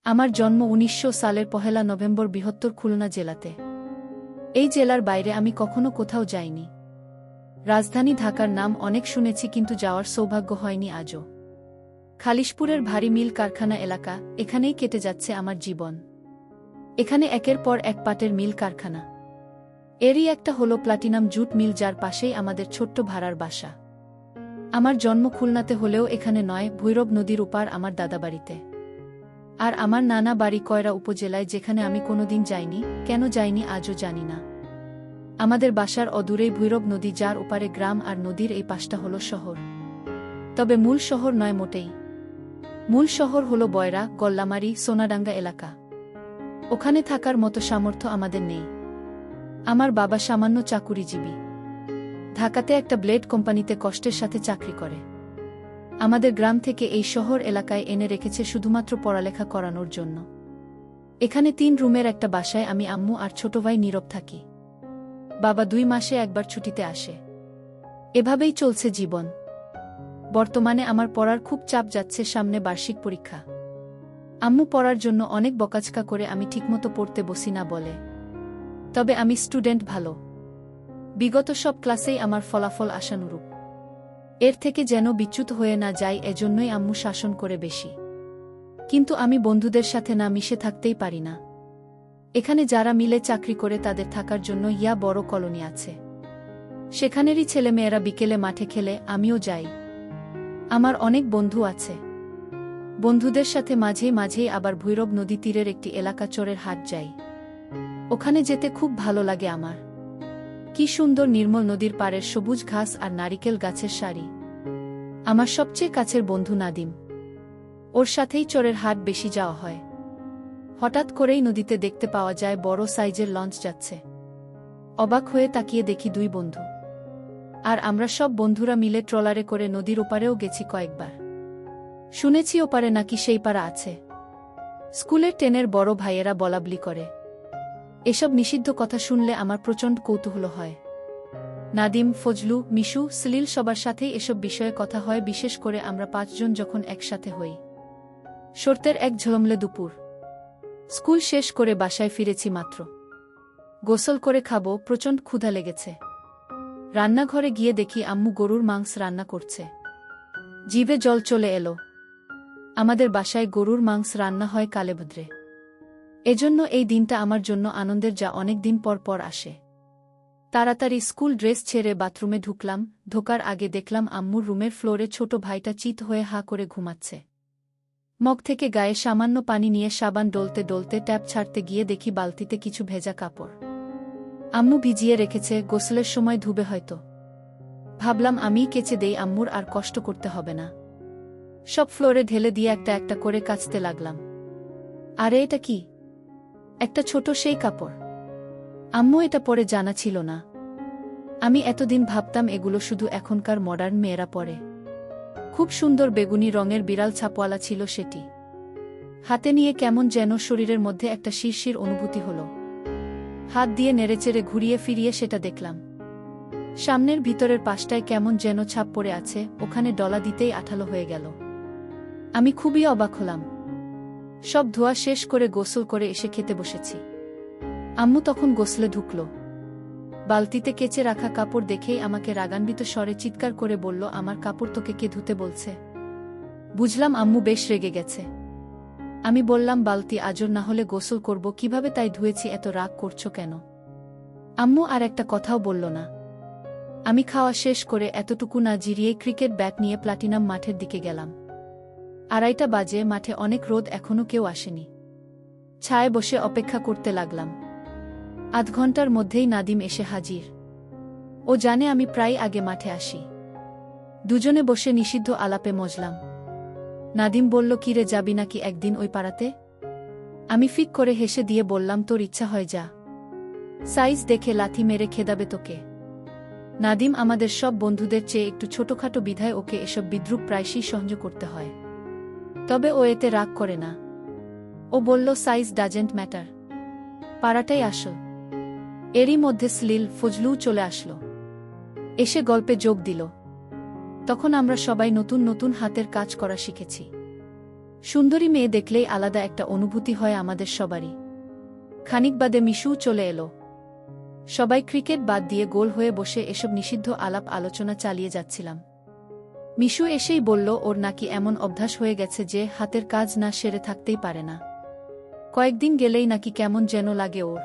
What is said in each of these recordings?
আমার জন্ম ১৯০০ সালের ১লা নভেম্বর বৃহত্তর খুলনা জেলাতে। এই জেলার বাইরে আমি কখনো কোথাও যাইনি। রাজধানী ঢাকার নাম অনেক শুনেছি, কিন্তু যাওয়ার সৌভাগ্য হয়নি আজও। খালিশপুরের ভারী মিল কারখানা এলাকা, এখানেই কেটে যাচ্ছে আমার জীবন। এখানে একের পর এক পাটের মিল কারখানা। এরই একটা হলো প্লাটিনাম জুট মিল, যার পাশেই আমাদের ছোট্ট ভাড়ার বাসা। আমার জন্ম খুলনাতে হলেও এখানে নয়, ভৈরব নদীর উপার আমার দাদাবাড়িতে। আর আমার নানা বাড়ি কয়রা উপজেলায়, যেখানে আমি কোনোদিন যাইনি। কেন যাইনি আজও জানি না। আমাদের বাসার অদূরেই ভৈরব নদী, যার ওপারে গ্রাম, আর নদীর এই পাশটা হলো শহর। তবে মূল শহর নয় মোটেই। মূল শহর হলো বয়রা, গল্লামারি, সোনাডাঙ্গা এলাকা। ওখানে থাকার মতো সামর্থ্য আমাদের নেই। আমার বাবা সামান্য চাকুরিজীবী। ঢাকাতে একটা ব্লেড কোম্পানিতে কষ্টের সাথে চাকরি করে। আমাদের গ্রাম থেকে এই শহর এলাকায় এনে রেখেছে শুধুমাত্র পড়ালেখা করানোর জন্য। এখানে ৩ রুমের একটা বাসায় আমি, আম্মু আর ছোট ভাই নীরব থাকি। বাবা ২ মাসে একবার ছুটিতে আসে। এভাবেই চলছে জীবন। বর্তমানে আমার পড়ার খুব চাপ যাচ্ছে, সামনে বার্ষিক পরীক্ষা। আম্মু পড়ার জন্য অনেক বকাঝকা করে, আমি ঠিকমতো পড়তে বসি না বলে। তবে আমি স্টুডেন্ট ভালো। বিগত সব ক্লাসেই আমার ফলাফল আশানুরূপ। এর থেকে যেন বিচ্যুত হয়ে না যাই, এজন্যই আম্মু শাসন করে বেশি। কিন্তু আমি বন্ধুদের সাথে না মিশে থাকতেই পারি না। এখানে যারা মিলে চাকরি করে, তাদের থাকার জন্য বড় কলোনি আছে। সেখানেরই ছেলেমেয়েরা বিকেলে মাঠে খেলে, আমিও যাই। আমার অনেক বন্ধু আছে। বন্ধুদের সাথে মাঝে মাঝেই আবার ভৈরব নদী তীরের একটি এলাকা চরের হাট যাই। ওখানে যেতে খুব ভালো লাগে আমার। কি সুন্দর নির্মল নদীর পাড়ের সবুজ ঘাস আর নারিকেল গাছের সারি। আমার সবচেয়ে কাছের বন্ধু নাদিম। ওর সাথেই চরের হাট বেশি যাওয়া হয়। হঠাৎ করেই নদীতে দেখতে পাওয়া যায় বড় সাইজের লঞ্চ যাচ্ছে। অবাক হয়ে তাকিয়ে দেখি ২ বন্ধু। আর আমরা সব বন্ধুরা মিলে ট্রলারে করে নদীর ওপারেও গেছি কয়েকবার। শুনেছি ওপারে নাকি সেই পাড়া আছে। স্কুলের 10-এর বড় ভাইয়েরা বলাবলি করে। এসব নিষিদ্ধ কথা শুনলে আমার প্রচণ্ড কৌতূহল হয়। নাদিম, ফজলু, মিশু, সলিল সবার সাথেই এসব বিষয়ে কথা হয়, বিশেষ করে আমরা ৫ জন যখন একসাথে হই। শরতের এক ঝলমলে দুপুর। স্কুল শেষ করে বাসায় ফিরেছি মাত্র। গোসল করে খাবো, প্রচণ্ড ক্ষুধা লেগেছে। রান্নাঘরে গিয়ে দেখি আম্মু গরুর মাংস রান্না করছে। জিভে জল চলে এলো। আমাদের বাসায় গরুর মাংস রান্না হয় কালেভদ্রে। এজন্য এই দিনটা আমার জন্য আনন্দের, যা অনেক দিন পর পর আসে। তাড়াতাড়ি স্কুল ড্রেস ছেড়ে বাথরুমে ঢুকলাম। ঢোকার আগে দেখলাম আম্মুর রুমের ফ্লোরে ছোট ভাইটা চিত হয়ে হা করে ঘুমাচ্ছে। মগ থেকে গায়ে সামান্য পানি নিয়ে সাবান ডলতে ডলতে ট্যাপ ছাড়তে গিয়ে দেখি বালতিতে কিছু ভেজা কাপড়। আম্মু ভিজিয়ে রেখেছে, গোসলের সময় ধুবে হয়তো। ভাবলাম আমিই কেচে দেই, আম্মুর আর কষ্ট করতে হবে না। সব ফ্লোরে ঢেলে দিয়ে একটা একটা করে কাচতে লাগলাম। আরে এটা কি? একটা ছোট সেই কাপড়। আম্মু এটা পরে জানা ছিল না। আমি এতদিন ভাবতাম এগুলো শুধু এখনকার মডার্ন মেয়েরা পরে। খুব সুন্দর বেগুনি রঙের বিড়াল ছাপওয়ালা ছিল সেটি। হাতে নিয়ে কেমন যেন শরীরের মধ্যে একটা শিরশির অনুভূতি হলো। হাত দিয়ে নেড়েচেড়ে ঘুরিয়ে ফিরিয়ে সেটা দেখলাম। সামনের ভিতরের পাশটায় কেমন যেন ছাপ পড়ে আছে, ওখানে ডলা দিতেই আঠালো হয়ে গেল। আমি খুবই অবাক হলাম। সব ধোয়া শেষ করে গোসল করে এসে খেতে বসেছি। আম্মু তখন গোসলে ঢুকল। বালতিতে কেচে রাখা কাপড় দেখেই আমাকে রাগান্বিত স্বরে চিৎকার করে বলল, আমার কাপড় তোকে কে ধুতে বলছে? বুঝলাম আম্মু বেশ রেগে গেছে। আমি বললাম, বালতি আজর না হলে গোসল করব কিভাবে, তাই ধুয়েছি। এত রাগ করছো কেন? আম্মু আর একটা কথাও বলল না। আমি খাওয়া শেষ করে এতটুকু না জিরিয়ে ক্রিকেট ব্যাট নিয়ে প্লাটিনাম মাঠের দিকে গেলাম। 2:30 বাজে, মাঠে অনেক রোদ, এখনো কেউ আসেনি। ছায়ে বসে অপেক্ষা করতে লাগলাম। আধ ঘন্টার মধ্যেই নাদিম এসে হাজির। ও জানে আমি প্রায় আগে মাঠে আসি। দুজনে বসে নিষিদ্ধ আলাপে মজলাম। নাদিম বলল, কিরে, যাবি নাকি একদিন ওই পাড়াতে? আমি ফিক করে হেসে দিয়ে বললাম, তোর ইচ্ছা হয় যা। সাইজ দেখে লাথি মেরে খেদাবে তোকে। নাদিম আমাদের সব বন্ধুদের চেয়ে একটু ছোটখাটো বিধায় ওকে এসব বিদ্রূপ প্রায়শই সহ্য করতে হয়। তবে ও এতে রাগ করে না। ও বলল, সাইজ ডাজেন্ট ম্যাটার, পাড়াটাই আসল। এরই মধ্যে সলিল, ফজলুও চলে আসলো। এসে গল্পে যোগ দিল। তখন আমরা সবাই নতুন নতুন হাতের কাজ করা শিখেছি। সুন্দরী মেয়ে দেখলেই আলাদা একটা অনুভূতি হয় আমাদের সবারই। খানিক বাদে মিশুও চলে এলো। সবাই ক্রিকেট বাদ দিয়ে গোল হয়ে বসে এসব নিষিদ্ধ আলাপ আলোচনা চালিয়ে যাচ্ছিলাম। মিশু এসেই বলল ওর নাকি এমন অভ্যাস হয়ে গেছে যে হাতের কাজ না সেরে থাকতেই পারে না। কয়েকদিন গেলেই নাকি কেমন যেন লাগে ওর।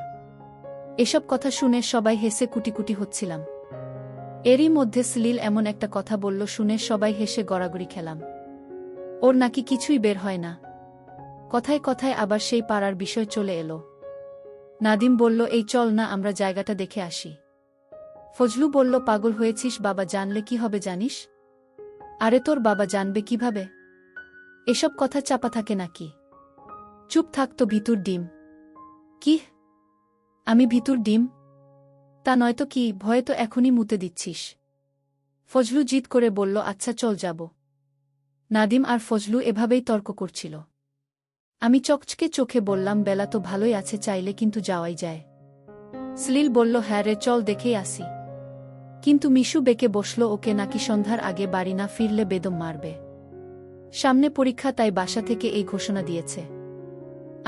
এসব কথা শুনে সবাই হেসে কুটিকুটি হচ্ছিলাম। এরই মধ্যে সলিল এমন একটা কথা বলল শুনে সবাই হেসে গড়াগড়ি খেলাম। ওর নাকি কিছুই বের হয় না। কথায় কথায় আবার সেই পাড়ার বিষয় চলে এলো। নাদিম বলল এই চল না আমরা জায়গাটা দেখে আসি। ফজলু বলল পাগল হয়েছিস, বাবা জানলে কি হবে জানিস? আরে তোর বাবা জানবে কিভাবে? এসব কথা চাপা থাকে নাকি? চুপ থাক তো ভিতুর ডিম। কি? আমি ভিতুর ডিম? তা নয়তো কি, ভয়ে তো এখনই মুতে দিচ্ছিস। ফজলু জিদ করে বলল আচ্ছা চল যাব। নাদিম আর ফজলু এভাবেই তর্ক করছিল। আমি চকচকে চোখে বললাম বেলা তো ভালোই আছে, চাইলে কিন্তু যাওয়াই যায়। সলিল বলল হ্যাঁ রে চল দেখেই আসি। কিন্তু মিশু বেঁকে বসল ওকে নাকি সন্ধ্যার আগে বাড়ি না ফিরলে বেদম মারবে। সামনে পরীক্ষা, তাই বাসা থেকে এই ঘোষণা দিয়েছে।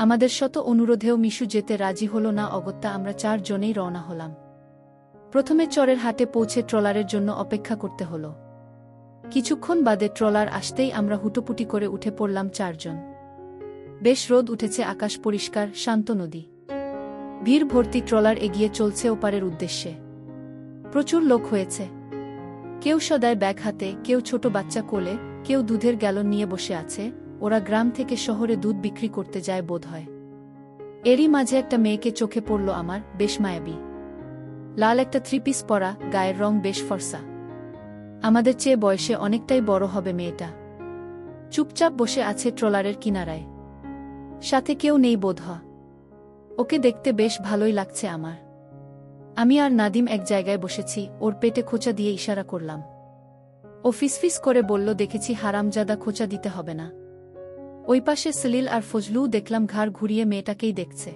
আমাদের শত অনুরোধেও মিশু যেতে রাজি হল না। অগত্যা আমরা 4 জনেই রওনা হলাম। প্রথমে চরের হাটে পৌঁছে ট্রলারের জন্য অপেক্ষা করতে হল। কিছুক্ষণ বাদে ট্রলার আসতেই আমরা হুটোপুটি করে উঠে পড়লাম 4 জন। বেশ রোদ উঠেছে, আকাশ পরিষ্কার, শান্ত নদী। ভিড় ভর্তি ট্রলার এগিয়ে চলছে ওপারের উদ্দেশ্যে। প্রচুর লোক হয়েছে। কেউ সদায় ব্যাগ হাতে, কেউ ছোট বাচ্চা কোলে, কেউ দুধের গ্যালন নিয়ে বসে আছে। ওরা গ্রাম থেকে শহরে দুধ বিক্রি করতে যায় বোধহয়। এরই মাঝে একটা মেয়েকে চোখে পড়ল আমার, বেশ মায়াবী। লাল একটা 3 পিস পরা, গায়ের রং বেশ ফর্সা। আমাদের চেয়ে বয়সে অনেকটাই বড় হবে মেয়েটা। চুপচাপ বসে আছে ট্রলারের কিনারায়। সাথে কেউ নেই বোধহয়। ওকে দেখতে বেশ ভালোই লাগছে আমার। আমি আর নাদিম এক জায়গায় বসেছি, ওর পেটে খোঁচা দিয়ে ইশারা করলাম। ও ফিসফিস করে বলল দেখেছি হারামজাদা, খোঁচা দিতে হবে না। ওই পাশে সলিল আর ফজলুও দেখলাম ঘাড় ঘুরিয়ে মেয়েটাকেই দেখছে।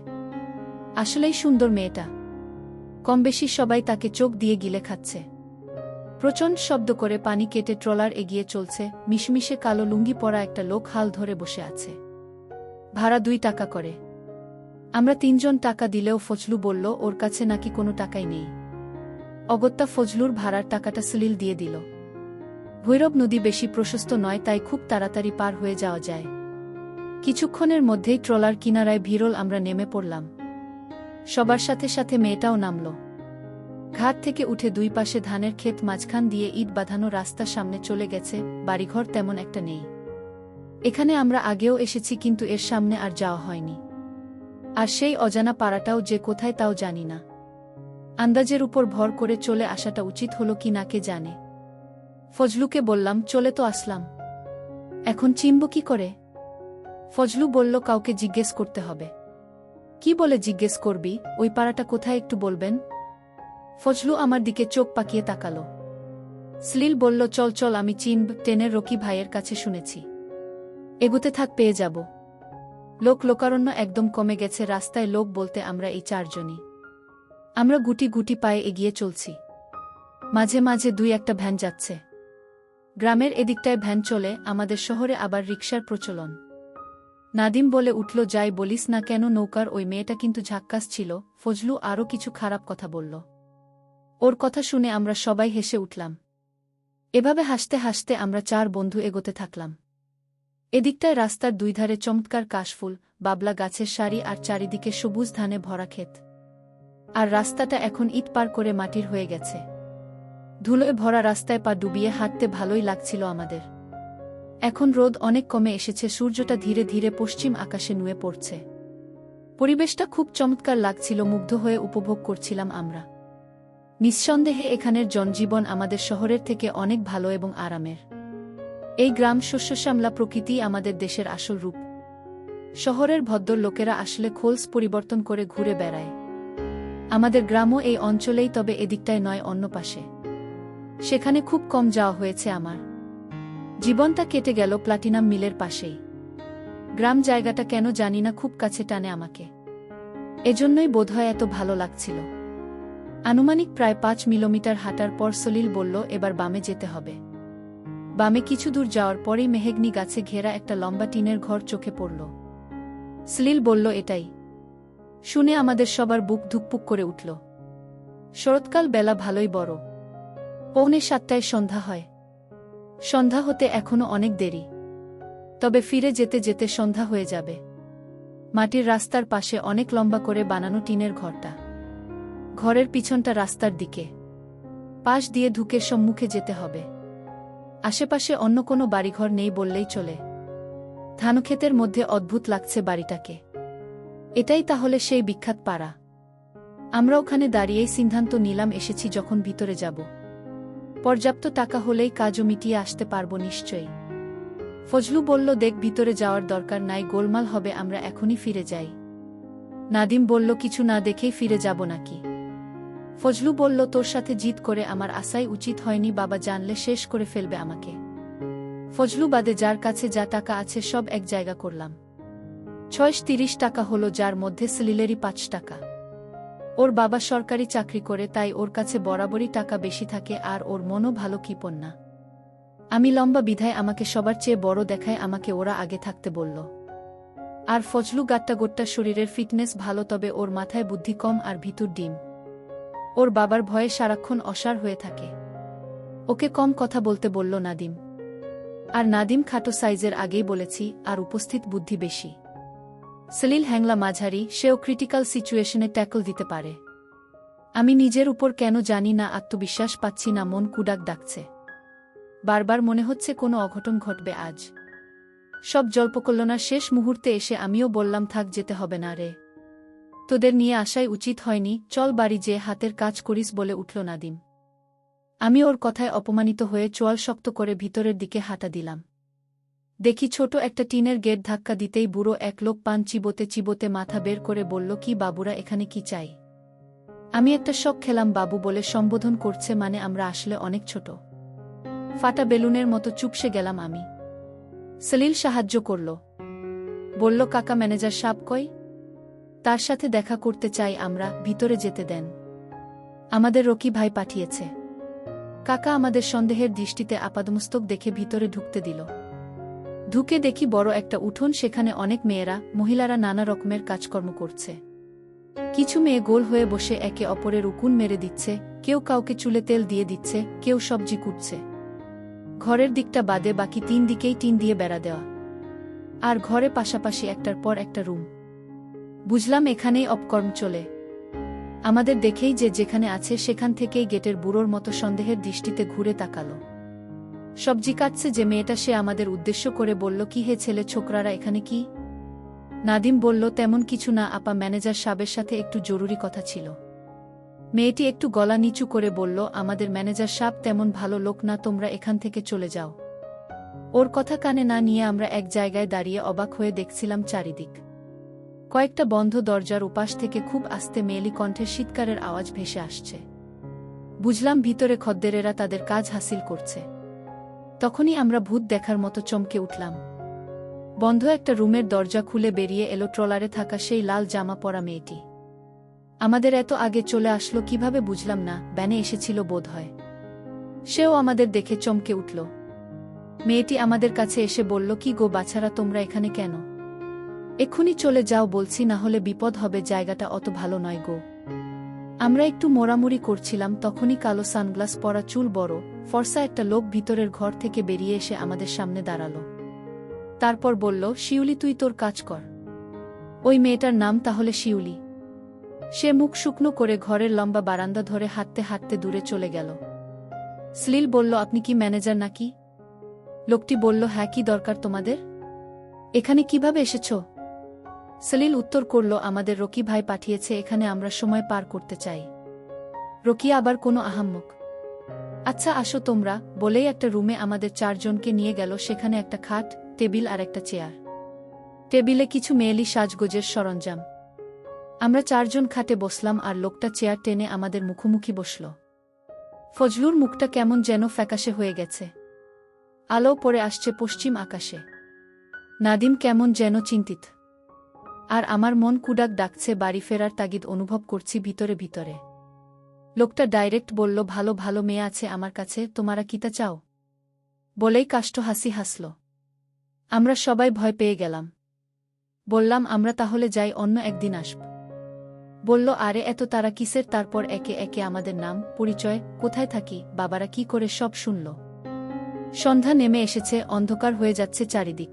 আসলেই সুন্দর মেয়েটা। কমবেশি সবাই তাকে চোখ দিয়ে গিলে খাচ্ছে। প্রচণ্ড শব্দ করে পানি কেটে ট্রলার এগিয়ে চলছে। মিশমিশে কালো লুঙ্গি পরা একটা লোক হাল ধরে বসে আছে। ভাড়া 2 টাকা করে। আমরা 3 জন টাকা দিলেও ফজলু বলল ওর কাছে নাকি কোনো টাকাই নেই। অগত্যা ফজলুর ভাড়ার টাকাটা সলিল দিয়ে দিল। ভৈরব নদী বেশি প্রশস্ত নয়, তাই খুব তাড়াতাড়ি পার হয়ে যাওয়া যায়। কিছুক্ষণের মধ্যেই ট্রলার কিনারায় ভিড়ল। আমরা নেমে পড়লাম। সবার সাথে সাথে মেয়েটাও নামল। ঘাট থেকে উঠে 2 পাশে ধানের ক্ষেত, মাঝখান দিয়ে ইট বাঁধানো রাস্তা, সামনে চলে গেছে। বাড়িঘর তেমন একটা নেই। এখানে আমরা আগেও এসেছি, কিন্তু এর সামনে আর যাওয়া হয়নি। আর সেই অজানা পাড়াটাও যে কোথায় তাও জানি না। আন্দাজের উপর ভর করে চলে আসাটা উচিত হলো কি না কে জানে। ফজলুকে বললাম চলে তো আসলাম, এখন চিনব কি করে? ফজলু বলল কাউকে জিজ্ঞেস করতে হবে। কি বলে জিজ্ঞেস করবি? ওই পাড়াটা কোথায় একটু বলবেন? ফজলু আমার দিকে চোখ পাকিয়ে তাকালো। সলিল বলল চল চল, আমি চিনব, ট্রেনের রকি ভাইয়ের কাছে শুনেছি। এগুতে থাক, পেয়ে যাব। লোকারণ্য একদম কমে গেছে। রাস্তায় লোক বলতে আমরা এই 4 জনই। আমরা গুটি গুটি পায়ে এগিয়ে চলছি। মাঝে মাঝে 2-1টা ভ্যান যাচ্ছে। গ্রামের এদিকটায় ভ্যান চলে, আমাদের শহরে আবার রিকশার প্রচলন। নাদিম বলে উঠল যাই বলিস না কেন, নৌকার ওই মেয়েটা কিন্তু ঝাক্কাস ছিল। ফজলু আরও কিছু খারাপ কথা বলল। ওর কথা শুনে আমরা সবাই হেসে উঠলাম। এভাবে হাসতে হাসতে আমরা 4 বন্ধু এগোতে থাকলাম। এদিকটায় রাস্তার 2 ধারে চমৎকার কাশফুল, বাবলা গাছের সারি আর চারিদিকে সবুজ ধানে ভরা ক্ষেত। আর রাস্তাটা এখন ইট পার করে মাটির হয়ে গেছে। ধুলোয় ভরা রাস্তায় পা ডুবিয়ে হাঁটতে ভালোই লাগছিল আমাদের। এখন রোদ অনেক কমে এসেছে, সূর্যটা ধীরে ধীরে পশ্চিম আকাশে নুয়ে পড়ছে। পরিবেশটা খুব চমৎকার লাগছিল, মুগ্ধ হয়ে উপভোগ করছিলাম আমরা। নিঃসন্দেহে এখানের জনজীবন আমাদের শহরের থেকে অনেক ভালো এবং আরামের। এই গ্রাম শস্যশ্যামলা প্রকৃতি আমাদের দেশের আসল রূপ। শহরের ভদ্র লোকেরা আসলে খোলস পরিবর্তন করে ঘুরে বেড়ায়। আমাদের গ্রামও এই অঞ্চলেই, তবে এদিকটায় নয়, অন্য পাশে। সেখানে খুব কম যাওয়া হয়েছে আমার। জীবনটা কেটে গেল প্লাটিনাম মিলের পাশেই। গ্রাম জায়গাটা কেন জানি না খুব কাছে টানে আমাকে। এজন্যই বোধহয় এত ভালো লাগছিল। আনুমানিক প্রায় 5 কিলোমিটার হাঁটার পর সলিল বলল এবার বামে যেতে হবে। বামে কিছু দূর যাওয়ার পরেই মেহেগনি গাছে ঘেরা একটা লম্বা টিনের ঘর চোখে পড়ল। সলিল বলল, এটাই। শুনে আমাদের সবার বুক ধুকপুক করে উঠল। শরৎকাল, বেলা ভালোই বড়। পৌনে 7টায় সন্ধ্যা হয়। সন্ধ্যা হতে এখনো অনেক দেরি, তবে ফিরে যেতে যেতে সন্ধ্যা হয়ে যাবে। মাটির রাস্তার পাশে অনেক লম্বা করে বানানো টিনের ঘরটা। ঘরের পিছনটা রাস্তার দিকে, পাশ দিয়ে ঢুকে সম্মুখে যেতে হবে। আশেপাশে অন্য কোনো বাড়িঘর নেই বললেই চলে। ধানক্ষেতের মধ্যে অদ্ভুত লাগছে বাড়িটাকে। এটাই তাহলে সেই বিখ্যাত পাড়া। আমরা ওখানে দাঁড়িয়েই সিদ্ধান্ত নিলাম, এসেছি যখন ভিতরে যাব, পর্যাপ্ত টাকা হলেই কাজও মিটিয়ে আসতে পারব নিশ্চয়ই। ফজলু বলল, দেখ, ভিতরে যাওয়ার দরকার নাই, গোলমাল হবে, আমরা এখনই ফিরে যাই। নাদিম বলল, কিছু না দেখেই ফিরে যাব নাকি? ফজলু বলল, তোর সাথে জিদ করে আমার আসাই উচিত হয়নি, বাবা জানলে শেষ করে ফেলবে আমাকে। ফজলু বাদে যার কাছে যা টাকা আছে সব এক জায়গা করলাম। 30 টাকা হলো, যার মধ্যে সলিলেরই 5 টাকা। ওর বাবা সরকারি চাকরি করে, তাই ওর কাছে বরাবরই টাকা বেশি থাকে, আর ওর মনও ভালো কিপন না। আমি লম্বা বিধায় আমাকে সবার চেয়ে বড় দেখায়, আমাকে ওরা আগে থাকতে বলল। আর ফজলু গাট্টা গোট্টা, শরীরের ফিটনেস ভালো, তবে ওর মাথায় বুদ্ধি কম আর ভিতর ডিম। ওর বাবার ভয়ে সারাক্ষণ অসাড় হয়ে থাকে। ওকে কম কথা বলতে বলল নাদিম। আর নাদিম খাটো সাইজের, আগেই বলেছি, আর উপস্থিত বুদ্ধি বেশি। সলিল হ্যাংলা মাঝারি, সেও ক্রিটিক্যাল সিচুয়েশনে ট্যাকল দিতে পারে। আমি নিজের উপর কেন জানি না আত্মবিশ্বাস পাচ্ছি না, মন কুডাক ডাকছে। বারবার মনে হচ্ছে কোনো অঘটন ঘটবে আজ। সব জল্পকল্পনার শেষ মুহূর্তে এসে আমিও বললাম, থাক, যেতে হবে না রে, তোদের নিয়ে আসাই উচিত হয়নি, চল বাড়ি যে হাতের কাজ করিস, বলে উঠল নাদিম। আমি ওর কথায় অপমানিত হয়ে চোয়াল শক্ত করে ভিতরের দিকে হাঁটা দিলাম। দেখি ছোট একটা টিনের গেট ধাক্কা দিতেই বুড়ো এক লোক পান চিবোতে চিবোতে মাথা বের করে বলল, কি বাবুরা, এখানে কি চাই? আমি একটা শক খেলাম, বাবু বলে সম্বোধন করছে মানে আমরা আসলে অনেক ছোট। ফাটা বেলুনের মতো চুপসে গেলাম আমি। সলিল সাহায্য করল, বলল, কাকা, ম্যানেজার সাব কই? তার সাথে দেখা করতে চাই আমরা, ভিতরে যেতে দেন। আমাদের রকি ভাই পাঠিয়েছে। কাকা আমাদের সন্দেহের দৃষ্টিতে আপাদমস্তক দেখে ভিতরে ঢুকতে দিল। ঢুকে দেখি বড় একটা উঠোন, সেখানে অনেক মেয়েরা, মহিলারা নানা রকমের কাজকর্ম করছে। কিছু মেয়ে গোল হয়ে বসে একে অপরের উকুন মেরে দিচ্ছে, কেউ কাউকে চুলে তেল দিয়ে দিচ্ছে, কেউ সবজি কুটছে। ঘরের দিকটা বাদে বাকি 3 দিকেই টিন দিয়ে বেড়া দেওয়া, আর ঘরে পাশাপাশি একটার পর একটা রুম। বুঝলাম এখানেই অপকর্ম চলে। আমাদের দেখেই যে যেখানে আছে সেখান থেকেই গেটের বুড়োর মতো সন্দেহের দৃষ্টিতে ঘুরে তাকালো। সবজি কাটছে যে মেয়েটা, সে আমাদের উদ্দেশ্য করে বলল, কি হে ছেলে ছোকরারা, এখানে কি? নাদিম বলল, তেমন কিছু না আপা, ম্যানেজার সাহেবের সাথে একটু জরুরি কথা ছিল। মেয়েটি একটু গলা নিচু করে বলল, আমাদের ম্যানেজার সাহেব তেমন ভালো লোক না, তোমরা এখান থেকে চলে যাও। ওর কথা কানে না নিয়ে আমরা এক জায়গায় দাঁড়িয়ে অবাক হয়ে দেখছিলাম চারিদিক। কয়েকটা বন্ধ দরজার উপাস থেকে খুব আস্তে মেয়েলি কণ্ঠের শীতকারের আওয়াজ ভেসে আসছে। বুঝলাম ভিতরে খদ্দেরেরা তাদের কাজ হাসিল করছে। তখনই আমরা ভূত দেখার মতো চমকে উঠলাম। বন্ধ একটা রুমের দরজা খুলে বেরিয়ে এলো ট্রলারে থাকা সেই লাল জামা পরা মেয়েটি। আমাদের এত আগে চলে আসলো কিভাবে বুঝলাম না, ব্যানে এসেছিল বোধহয়। সেও আমাদের দেখে চমকে উঠল। মেয়েটি আমাদের কাছে এসে বলল, কি গো বাছারা, তোমরা এখানে কেন? এক্ষুনি চলে যাও বলছি, না হলে বিপদ হবে, জায়গাটা অত ভালো নয় গো। আমরা একটু মোড়ামুড়ি করছিলাম, তখনই কালো সানগ্লাস পরা, চুল বড়, ফর্সা একটা লোক ভিতরের ঘর থেকে বেরিয়ে এসে আমাদের সামনে দাঁড়াল। তারপর বলল, শিউলি, তুই তোর কাজ কর। ওই মেয়েটার নাম তাহলে শিউলি? সে মুখ শুকনো করে ঘরের লম্বা বারান্দা ধরে হাঁটতে হাঁটতে দূরে চলে গেল। সলিল বলল, আপনি কি ম্যানেজার নাকি? লোকটি বলল, হ্যাঁ, কি দরকার তোমাদের? এখানে কিভাবে এসেছ? সলিল উত্তর করল, আমাদের রকি ভাই পাঠিয়েছে এখানে, আমরা সময় পার করতে চাই। রকি আবার কোনো আহাম্মক? আচ্ছা আসো তোমরা, বলেই একটা রুমে আমাদের 4 জনকে নিয়ে গেল। সেখানে একটা খাট, টেবিল আর একটা চেয়ার। টেবিলে কিছু মেয়েলি সাজগোজের সরঞ্জাম। আমরা 4 জন খাটে বসলাম, আর লোকটা চেয়ার টেনে আমাদের মুখোমুখি বসল। ফজলুর মুখটা কেমন যেন ফ্যাকাশে হয়ে গেছে। আলো পড়ে আসছে পশ্চিম আকাশে। নাদিম কেমন যেন চিন্তিত। আর আমার মন কুডাক ডাকছে, বাড়ি ফেরার তাগিদ অনুভব করছি ভিতরে ভিতরে। লোকটা ডাইরেক্ট বলল, ভালো ভালো মেয়ে আছে আমার কাছে, তোমরা কিতা চাও? বলেই কাষ্ঠ হাসি হাসল। আমরা সবাই ভয় পেয়ে গেলাম। বললাম আমরা তাহলে যাই, অন্য একদিন আসব। বলল আরে এত তারা কিসের? তারপর একে একে আমাদের নাম, পরিচয়, কোথায় থাকি, বাবারা কি করে সব শুনল। সন্ধ্যা নেমে এসেছে, অন্ধকার হয়ে যাচ্ছে চারিদিক।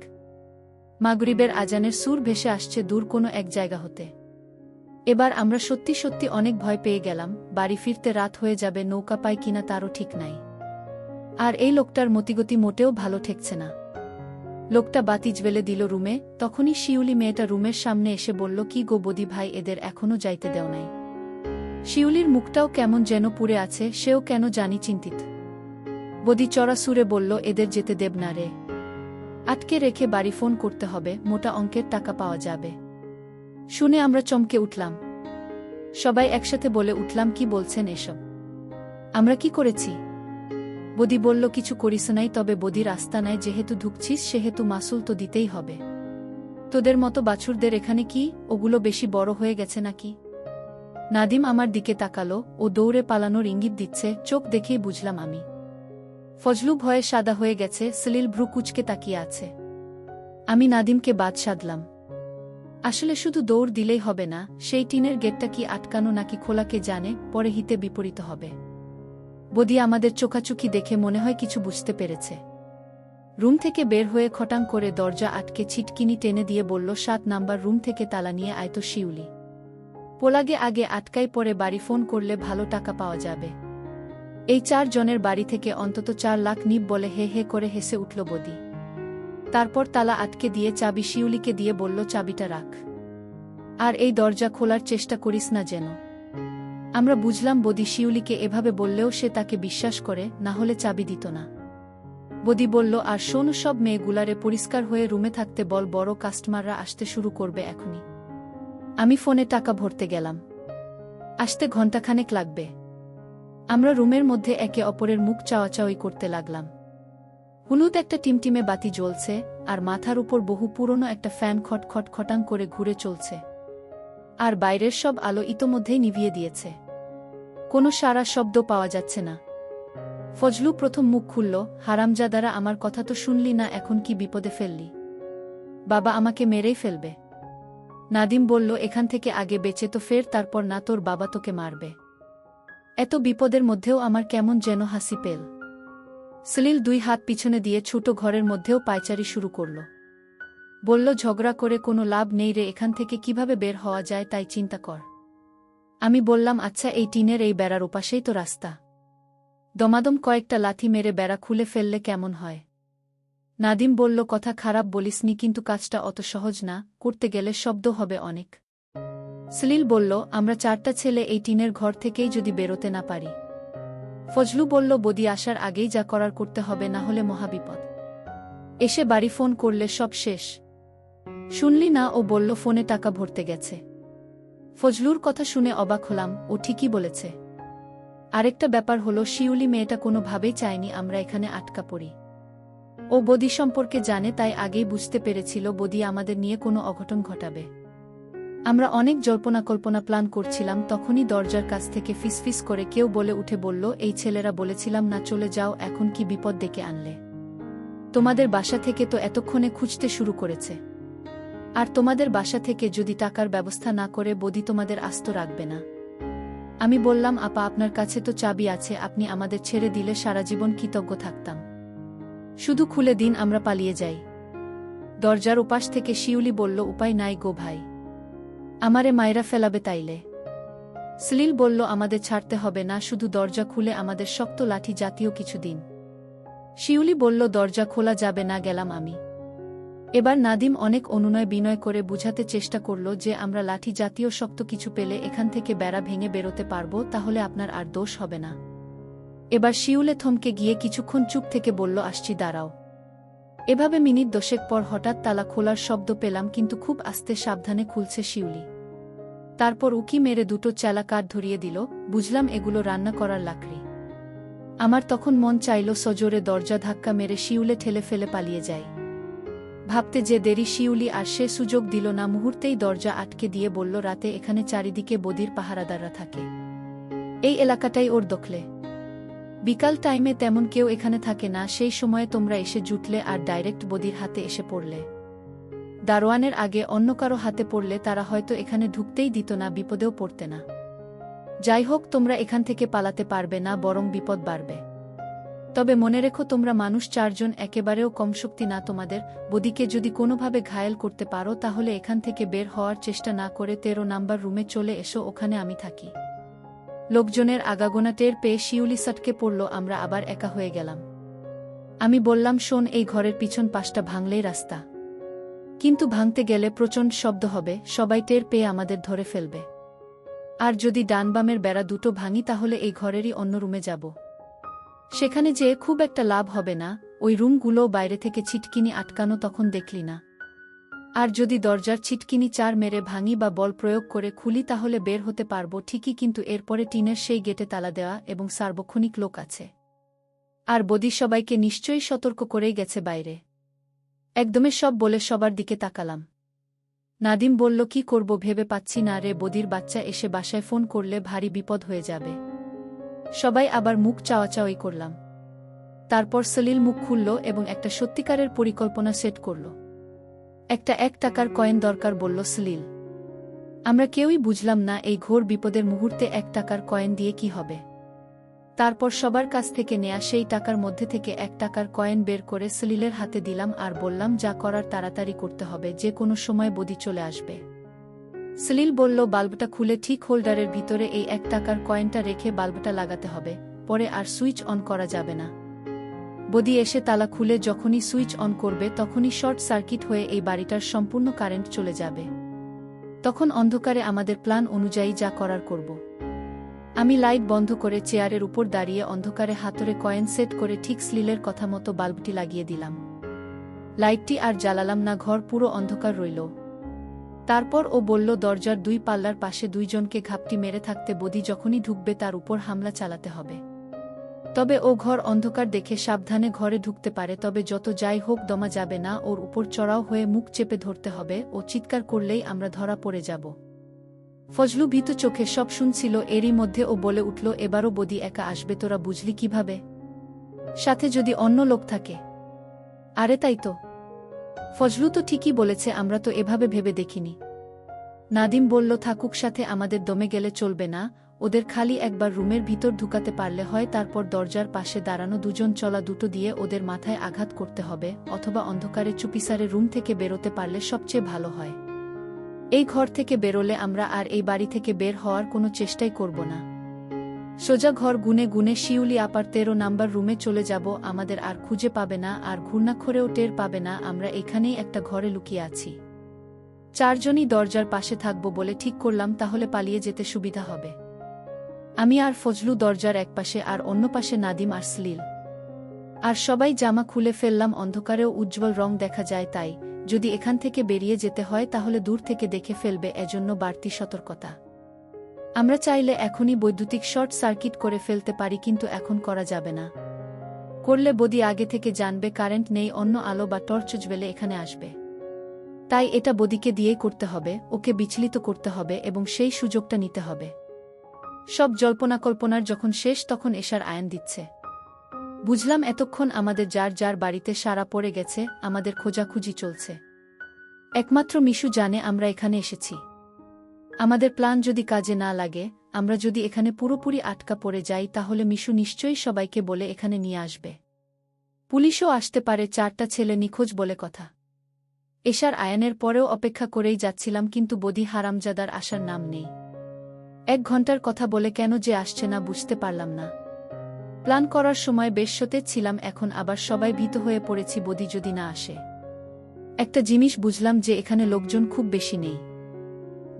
মাগরিবের আজানের সুর ভেসে আসছে দূর কোনো এক জায়গা হতে। এবার আমরা সত্যি সত্যি অনেক ভয় পেয়ে গেলাম। বাড়ি ফিরতে রাত হয়ে যাবে, নৌকা পাই কিনা তারও ঠিক নাই। আর এই লোকটার মতিগতি মোটেও ভালো ঠেকছে না। লোকটা বাতি জ্বেলে দিল রুমে, তখনই শিউলি মেয়েটা রুমের সামনে এসে বলল, কি গো বদি ভাই, এদের এখনো যাইতে দেও নাই? শিউলির মুখটাও কেমন যেন পুড়ে আছে, সেও কেন জানি চিন্তিত। বদি চড়া সুরে বলল, এদের যেতে দেব না রে, আটকে রেখে বাড়ি ফোন করতে হবে, মোটা অঙ্কের টাকা পাওয়া যাবে। শুনে আমরা চমকে উঠলাম। সবাই একসাথে বলে উঠলাম, কি বলছেন এসব? আমরা কি করেছি? বদি বলল, কিছু করিস নাই, তবে বদির আস্তানায় যেহেতু ঢুকছিস সেহেতু মাসুল তো দিতেই হবে। তোদের মতো বাছুরদের এখানে কি, ওগুলো বেশি বড় হয়ে গেছে নাকি? নাদিম আমার দিকে তাকালো, ও দৌড়ে পালানোর ইঙ্গিত দিচ্ছে, চোখ দেখেই বুঝলাম আমি। ফজলু ভয়ে সাদা হয়ে গেছে, সলিল ভ্রু কুচকে তাকিয়ে আছে। আমি নাদিমকে বাদ সাধলাম। আসলে শুধু দৌড় দিলেই হবে না, সেই টিনের গেটটা কি আটকানো নাকি খোলা কে জানে, পরে হিতে বিপরীত হবে। বদি আমাদের চোখাচুকি দেখে মনে হয় কিছু বুঝতে পেরেছে। রুম থেকে বের হয়ে খটাং করে দরজা আটকে ছিটকিনি টেনে দিয়ে বলল, 7 নাম্বার রুম থেকে তালা নিয়ে আয় তো শিউলি। পোলাগে আগে আটকাই, পরে বাড়ি ফোন করলে ভালো টাকা পাওয়া যাবে। এই 4 জনের বাড়ি থেকে অন্তত 4 লাখ নিব বলে হে হে করে হেসে উঠল বদি। তারপর তালা আটকে দিয়ে চাবি শিউলিকে দিয়ে বলল, চাবিটা রাখ, আর এই দরজা খোলার চেষ্টা করিস না যেন। আমরা বুঝলাম বদি শিউলিকে এভাবে বললেও সে তাকে বিশ্বাস করে, না হলে চাবি দিত না। বদি বলল, আর শোন, সব মেয়েগুলারে পরিষ্কার হয়ে রুমে থাকতে বল, বড় কাস্টমাররা আসতে শুরু করবে এখনই। আমি ফোনে টাকা ভরতে গেলাম, আসতে ঘণ্টাখানেক লাগবে। আমরা রুমের মধ্যে একে অপরের মুখ চাওয়াচাওয়ি করতে লাগলাম। হলুদ একটা টিমটিমে বাতি জ্বলছে, আর মাথার উপর বহু পুরনো একটা ফ্যান খটখট খটাং করে ঘুরে চলছে। আর বাইরের সব আলো ইতোমধ্যেই নিভিয়ে দিয়েছে, কোনো সারা শব্দ পাওয়া যাচ্ছে না। ফজলু প্রথম মুখ খুলল, হারামজাদারা, আমার কথা তো শুনলি না, এখন কি বিপদে ফেললি? বাবা আমাকে মেরেই ফেলবে। নাদিম বলল, এখান থেকে আগে বেঁচে তো ফের, তারপর না তোর বাবা তোকে মারবে। এত বিপদের মধ্যেও আমার কেমন যেন হাসি পেল। সলিল 2 হাত পিছনে দিয়ে ছোট ঘরের মধ্যেও পায়চারি শুরু করল। বলল, ঝগড়া করে কোনো লাভ নেই রে, এখান থেকে কিভাবে বের হওয়া যায় তাই চিন্তা কর। আমি বললাম, আচ্ছা, এই টিনের এই বেড়ার ওপাশেই তো রাস্তা। দমাদম কয়েকটা লাথি মেরে বেড়া খুলে ফেললে কেমন হয়? নাদিম বলল, কথা খারাপ বলিসনি, কিন্তু কাজটা অত সহজ না, করতে গেলে শব্দ হবে অনেক। সলিল বলল, আমরা 4টা ছেলে এই টিনের ঘর থেকেই যদি বেরোতে না পারি। ফজলু বলল, বদি আসার আগেই যা করার করতে হবে, না হলে মহাবিপদ। এসে বাড়ি ফোন করলে সব শেষ। শুনলি না, ও বলল ফোনে টাকা ভরতে গেছে। ফজলুর কথা শুনে অবাক হলাম, ও ঠিকই বলেছে। আরেকটা ব্যাপার হলো, শিউলি মেয়েটা কোনোভাবেই চায়নি আমরা এখানে আটকা পড়ি। ও বদি সম্পর্কে জানে, তাই আগেই বুঝতে পেরেছিল বদি আমাদের নিয়ে কোনো অঘটন ঘটাবে। আমরা অনেক জল্পনা কল্পনা প্ল্যান করছিলাম, তখনই দরজার কাছ থেকে ফিসফিস করে কেউ বলে উঠে বলল, এই ছেলেরা বলেছিলাম না চলে যাও, এখন কি বিপদ ডেকে আনলে? তোমাদের বাসা থেকে তো এতক্ষণে খুঁজতে শুরু করেছে। আর তোমাদের বাসা থেকে যদি টাকার ব্যবস্থা না করে বদি তোমাদের আস্ত রাখবে না। আমি বললাম, আপা, আপনার কাছে তো চাবি আছে, আপনি আমাদের ছেড়ে দিলে সারা জীবন কৃতজ্ঞ থাকতাম। শুধু খুলে দিন, আমরা পালিয়ে যাই। দরজার ওপাশ থেকে শিউলি বলল, উপায় নাই গো ভাই, আমারে মায়েরা ফেলাবে তাইলে। সলিল বলল, আমাদের ছাড়তে হবে না, শুধু দরজা খুলে আমাদের শক্ত লাঠি জাতীয় কিছু দিন। শিউলি বলল, দরজা খোলা যাবে না, গেলাম আমি। এবার নাদিম অনেক অনুনয় বিনয় করে বুঝাতে চেষ্টা করল যে আমরা লাঠি জাতীয় শক্ত কিছু পেলে এখান থেকে বেড়া ভেঙে বেরোতে পারব, তাহলে আপনার আর দোষ হবে না। এবার শিউলে থমকে গিয়ে কিছুক্ষণ চুপ থেকে বলল, আসছি, দাঁড়াও। এভাবে মিনিট 10 পর হঠাৎ তালা খোলার শব্দ পেলাম, কিন্তু খুব আস্তে সাবধানে খুলছে শিউলি। তারপর উকি মেরে 2টো চেলা কাঠ ধরিয়ে দিল, বুঝলাম এগুলো রান্না করার লাকড়ি। আমার তখন মন চাইল সজোরে দরজা ধাক্কা মেরে শিউলে ঠেলে ফেলে পালিয়ে যায়। ভাবতে যে দেরি, শিউলি আর সে সুযোগ দিল না, মুহূর্তেই দরজা আটকে দিয়ে বলল, রাতে এখানে চারিদিকে বদির পাহারাদাররা থাকে, এই এলাকাটাই ওর দখলে। বিকাল টাইমে তেমন কেউ এখানে থাকে না, সেই সময়ে তোমরা এসে জুটলে আর ডাইরেক্ট বদির হাতে এসে পড়লে। দারোয়ানের আগে অন্য কারো হাতে পড়লে তারা হয়তো এখানে ঢুকতেই দিত না, বিপদেও পড়তে না। যাই হোক, তোমরা এখান থেকে পালাতে পারবে না, বরং বিপদ বাড়বে। তবে মনে রেখো, তোমরা মানুষ 4 জন, একেবারেও কম শক্তি না তোমাদের। বদিকে যদি কোনোভাবে ঘায়েল করতে পারো তাহলে এখান থেকে বের হওয়ার চেষ্টা না করে 13 নাম্বার রুমে চলে এসো, ওখানে আমি থাকি। লোকজনের আগাগোনা টের পেয়ে শিউলি সটকে পড়ল, আমরা আবার একা হয়ে গেলাম। আমি বললাম, শোন, এই ঘরের পিছন পাশটা ভাঙলেই রাস্তা, কিন্তু ভাঙতে গেলে প্রচণ্ড শব্দ হবে, সবাই টের পেয়ে আমাদের ধরে ফেলবে। আর যদি ডান বামের বেড়া দুটো ভাঙি তাহলে এই ঘরেরই অন্য রুমে যাব। সেখানে যেয়ে খুব একটা লাভ হবে না, ওই রুমগুলো বাইরে থেকে ছিটকিনি আটকানো, তখন দেখলি না। আর যদি দরজার ছিটকিনি 4 মেরে ভাঙি বা বল প্রয়োগ করে খুলি তাহলে বের হতে পারবো ঠিকই, কিন্তু এরপরে টিনের সেই গেটে তালা দেওয়া এবং সার্বক্ষণিক লোক আছে। আর বদি সবাইকে নিশ্চয়ই সতর্ক করেই গেছে বাইরে। একদমে সব বলে সবার দিকে তাকালাম। নাদিম বলল, কি করব ভেবে পাচ্ছি না রে, বদির বাচ্চা এসে বাসায় ফোন করলে ভারী বিপদ হয়ে যাবে। সবাই আবার মুখ চাওয়াচাওয়ি করলাম। তারপর সলিল মুখ খুলল এবং একটা সত্যিকারের পরিকল্পনা সেট করল। একটা 1 টাকার কয়েন দরকার বলল সলিল। আমরা কেউই বুঝলাম না এই ঘোর বিপদের মুহূর্তে 1 টাকার কয়েন দিয়ে কি হবে। তারপর সবার কাছ থেকে নেয়া সেই টাকার মধ্যে থেকে 1 টাকার কয়েন বের করে সলিলের হাতে দিলাম আর বললাম, যা করার তাড়াতাড়ি করতে হবে, যে কোনো সময় বদি চলে আসবে। সলিল বলল, বাল্বটা খুলে ঠিক হোল্ডারের ভিতরে এই 1 টাকার কয়েনটা রেখে বাল্বটা লাগাতে হবে, পরে আর সুইচ অন করা যাবে না। বদি এসে তালা খুলে যখনই সুইচ অন করবে তখনই শর্ট সার্কিট হয়ে এই বাড়িটার সম্পূর্ণ কারেন্ট চলে যাবে। তখন অন্ধকারে আমাদের প্ল্যান অনুযায়ী যা করার করব। আমি লাইট বন্ধ করে চেয়ারের উপর দাঁড়িয়ে অন্ধকারে হাতুড়ে কয়েন সেট করে ঠিক সলিলের কথা মতো বাল্বটি লাগিয়ে দিলাম। লাইটটি আর জ্বালালাম না, ঘর পুরো অন্ধকার রইল। তারপর ও বলল, দরজার 2 পাল্লার পাশে 2 জনকে ঘাপটি মেরে থাকতে, বদি যখনই ঢুকবে তার উপর হামলা চালাতে হবে। তবে ও ঘর অন্ধকার দেখে সাবধানে ঘরে ঢুকতে পারে, তবে যত যাই হোক দমা যাবে না, ওর উপর চড়াও হয়ে মুখ চেপে ধরতে হবে, ও চিৎকার করলেই আমরা ধরা পড়ে যাব। ফজলু ভীত চোখে সব শুনছিল, এরই মধ্যে ও বলে উঠল, এবারও বদি একা আসবে, তোরা বুঝলি কিভাবে? সাথে যদি অন্য লোক থাকে? আরে তাই তো, ফজলু তো ঠিকই বলেছে, আমরা তো এভাবে ভেবে দেখিনি। নাদিম বলল, থাকুক সাথে, আমাদের দমে গেলে চলবে না, ওদের খালি একবার রুমের ভিতর ঢুকাতে পারলে হয়, তারপর দরজার পাশে দাঁড়ানো 2 জন চলা দুটো দিয়ে ওদের মাথায় আঘাত করতে হবে, অথবা অন্ধকারে চুপিসারে রুম থেকে বেরোতে পারলে সবচেয়ে ভালো হয়। এই ঘর থেকে বেরোলে আমরা আর এই বাড়ি থেকে বের হওয়ার কোনো চেষ্টাই করব না। সোজা ঘর গুনে গুনে শিউলি আপার 13 নাম্বার রুমে চলে যাব, আমাদের আর খুঁজে পাবে না, আর ঘূর্ণাক্ষরেও টের পাবে না আমরা এখানেই একটা ঘরে লুকিয়ে আছি। 4 জনই দরজার পাশে থাকব বলে ঠিক করলাম, তাহলে পালিয়ে যেতে সুবিধা হবে। আমি আর ফজলু দরজার একপাশে, আর অন্য পাশে নাদিম আর সলিল। আর সবাই জামা খুলে ফেললাম, অন্ধকারেও উজ্জ্বল রং দেখা যায়, তাই যদি এখান থেকে বেরিয়ে যেতে হয় তাহলে দূর থেকে দেখে ফেলবে, এজন্য বাড়তি সতর্কতা। আমরা চাইলে এখনই বৈদ্যুতিক শর্ট সার্কিট করে ফেলতে পারি, কিন্তু এখন করা যাবে না। করলে বদি আগে থেকে জানবে কারেন্ট নেই, অন্য আলো বা টর্চ জ্বেলে এখানে আসবে। তাই এটা বদিকে দিয়েই করতে হবে, ওকে বিচলিত করতে হবে এবং সেই সুযোগটা নিতে হবে। সব জল্পনাকল্পনার যখন শেষ তখন এশার আয়ান দিচ্ছে। বুঝলাম এতক্ষণ আমাদের যার যার বাড়িতে সারা পড়ে গেছে, আমাদের খোঁজাখুঁজি চলছে। একমাত্র মিশু জানে আমরা এখানে এসেছি। আমাদের প্ল্যান যদি কাজে না লাগে, আমরা যদি এখানে পুরোপুরি আটকা পড়ে যাই, তাহলে মিশু নিশ্চয়ই সবাইকে বলে এখানে নিয়ে আসবে। পুলিশও আসতে পারে, 4টা ছেলে নিখোঁজ বলে কথা। এশার আয়ানের পরেও অপেক্ষা করেই যাচ্ছিলাম, কিন্তু বদি হারামজাদার আসার নাম নেই। 1 ঘন্টার কথা বলে কেন যে আসছে না বুঝতে পারলাম না। প্ল্যান করার সময় বেশ সতেজ ছিলাম, এখন আবার সবাই ভীত হয়ে পড়েছি বদি যদি না আসে। একটা জিনিস বুঝলাম যে এখানে লোকজন খুব বেশি নেই।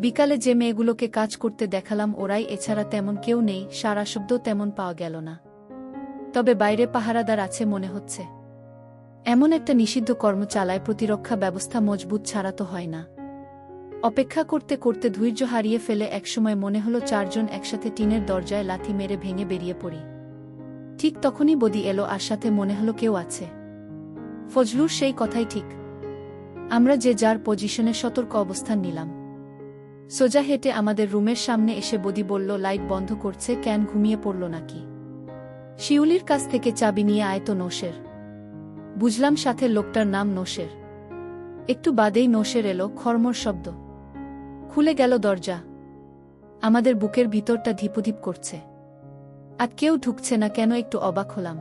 বিকালে যে মেয়েগুলোকে কাজ করতে দেখালাম ওরাই, এছাড়া তেমন কেউ নেই, সারা শব্দ তেমন পাওয়া গেল না। তবে বাইরে পাহারাদার আছে মনে হচ্ছে। এমন একটা নিষিদ্ধ কর্ম চালায়, প্রতিরক্ষা ব্যবস্থা মজবুত ছাড়া তো হয় না। অপেক্ষা করতে করতে ধৈর্য হারিয়ে ফেলে একসময় মনে হলো 4 জন একসাথে টিনের দরজায় লাথি মেরে ভেঙে বেরিয়ে পড়ি। ঠিক তখনই বদি এলো, আর সাথে মনে হলো কেউ আছে। ফজলুর সেই কথাই ঠিক। আমরা যে যার পজিশনে সতর্ক অবস্থান নিলাম। সোজা হেঁটে আমাদের রুমের সামনে এসে বদি বলল, লাইট বন্ধ করছে কেন, ঘুমিয়ে পড়ল নাকি? শিউলির কাছ থেকে চাবি নিয়ে আয় তো নোশের। বুঝলাম সাথে লোকটার নাম নোশের। একটু বাদেই নোশের এলো খড়মড় শব্দ। খুলে গেল দরজা। আমাদের বুকের ভিতরটা ধিপুধিপ করছে। আর কেউ ঢুকছে না কেন একটু অবাক হলাম।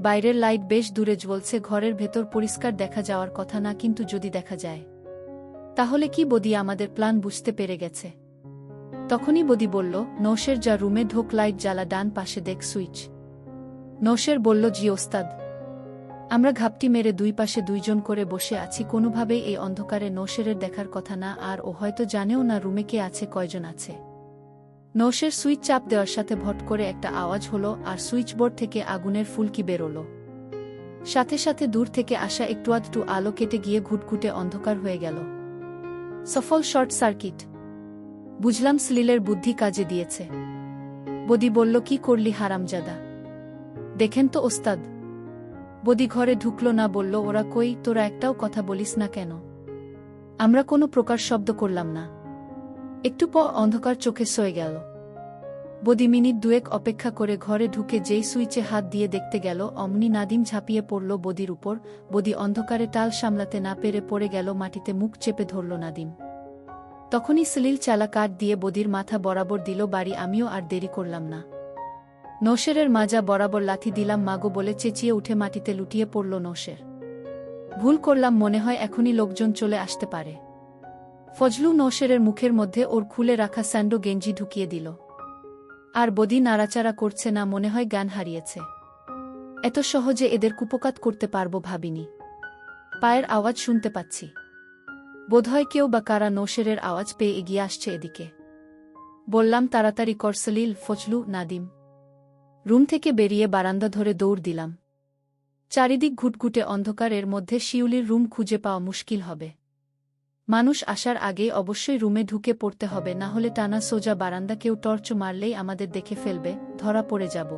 বাইরের লাইট বেশ দূরে জ্বলছে, ঘরের ভেতর পরিষ্কার দেখা যাওয়ার কথা না, কিন্তু যদি দেখা যায় তাহলে কি বদি আমাদের প্ল্যান বুঝতে পেরে গেছে? তখনই বদি বলল, নৌশের যা রুমে ঢোক, লাইট জ্বালা, ডান পাশে দেখ সুইচ। নৌশের বলল, জি ওস্তাদ। আমরা ঘাপটি মেরে দুই পাশে দুইজন করে বসে আছি। কোনোভাবেই এই অন্ধকারে নৌশেরের দেখার কথা না, আর ও হয়তো জানেও না রুমে কে আছে, কয়জন আছে। নৌশের সুইচ চাপ দেওয়ার সাথে ভট করে একটা আওয়াজ হলো, আর সুইচবোর্ড থেকে আগুনের ফুলকি বেরোলো। সাথে সাথে দূর থেকে আসা একটু আধটু আলো কেটে গিয়ে ঘুটঘুটে অন্ধকার হয়ে গেল। সফল শর্ট সার্কিট। বুঝলাম সলিলের বুদ্ধি কাজে দিয়েছে। বদি বলল, কি করলি হারামজাদা? দেখেন তো ওস্তাদ। বদি ঘরে ঢুকলো না, বলল, ওরা কই? তোরা একটাও কথা বলিস না কেন? আমরা কোনো প্রকার শব্দ করলাম না। একটু পর অন্ধকার চোখে সয়ে গেল। বদি মিনিট দুয়েক অপেক্ষা করে ঘরে ঢুকে যেই সুইচে হাত দিয়ে দেখতে গেল, অমনি নাদিম ঝাঁপিয়ে পড়ল বদির উপর। বদি অন্ধকারে টাল সামলাতে না পেরে পড়ে গেল মাটিতে, মুখ চেপে ধরল নাদিম। তখনই সলিল চালা কাঠ দিয়ে বদির মাথা বরাবর দিল বাড়ি। আমিও আর দেরি করলাম না, নৌশেরের মাজা বরাবর লাথি দিলাম। মাগো বলে চেঁচিয়ে উঠে মাটিতে লুটিয়ে পড়ল নৌশের। ভুল করলাম, মনে হয় এখনই লোকজন চলে আসতে পারে। ফজলু নৌশেরের মুখের মধ্যে ওর খুলে রাখা স্যান্ডো গেঞ্জি ঢুকিয়ে দিল। আর বদি নাড়াচাড়া করছে না, মনে হয় জ্ঞান হারিয়েছে। এত সহজে এদের কুপকাত করতে পারবো ভাবিনি। পায়ের আওয়াজ শুনতে পাচ্ছি। বোধহয় কেউ বা কারা নৌশেরের আওয়াজ পেয়ে এগিয়ে আসছে এদিকে। বললাম, তাড়াতাড়ি কর সলিল। ফজলু, নাদিম রুম থেকে বেরিয়ে বারান্দা ধরে দৌড় দিলাম। চারিদিক ঘুটঘুটে অন্ধকারের মধ্যে শিউলির রুম খুঁজে পাওয়া মুশকিল হবে। মানুষ আসার আগেই অবশ্যই রুমে ঢুকে পড়তে হবে, না হলে টানা সোজা বারান্দা কেউ টর্চ মারলেই আমাদের দেখে ফেলবে, ধরা পড়ে যাব।